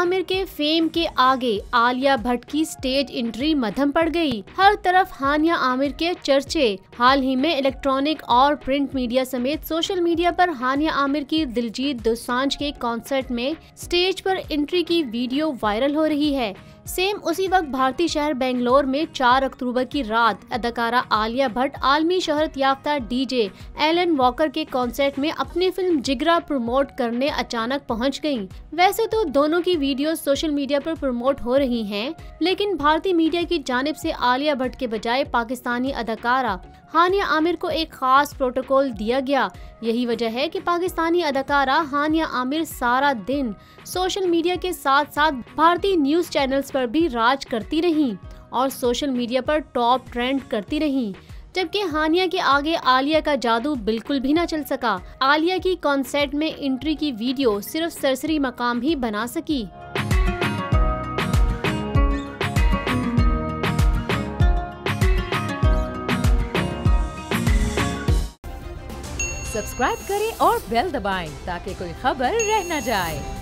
आमिर के फेम के आगे आलिया भट्ट की स्टेज एंट्री मध्यम पड़ गई। हर तरफ हानिया आमिर के चर्चे। हाल ही में इलेक्ट्रॉनिक और प्रिंट मीडिया समेत सोशल मीडिया पर हानिया आमिर की दिलजीत दोसांझ के कॉन्सर्ट में स्टेज पर एंट्री की वीडियो वायरल हो रही है। सेम उसी वक्त भारतीय शहर बेंगलोर में 4 अक्टूबर की रात अदाकारा आलिया भट्ट आलमी शोहरत याफ्ता डीजे एलन वॉकर के कॉन्सर्ट में अपनी फिल्म जिगरा प्रमोट करने अचानक पहुंच गयीं। वैसे तो दोनों की वीडियो सोशल मीडिया पर प्रमोट हो रही हैं, लेकिन भारतीय मीडिया की जानिब से आलिया भट्ट के बजाय पाकिस्तानी अदाकारा हानिया आमिर को एक खास प्रोटोकॉल दिया गया। यही वजह है कि पाकिस्तानी अदाकारा हानिया आमिर सारा दिन सोशल मीडिया के साथ साथ भारतीय न्यूज चैनल्स पर भी राज करती रहीं और सोशल मीडिया पर टॉप ट्रेंड करती रहीं, जबकि हानिया के आगे आलिया का जादू बिल्कुल भी न चल सका। आलिया की कॉन्सर्ट में एंट्री की वीडियो सिर्फ सरसरी मकाम ही बना सकी। सब्सक्राइब करें और बेल दबाएं ताकि कोई खबर रह न जाए।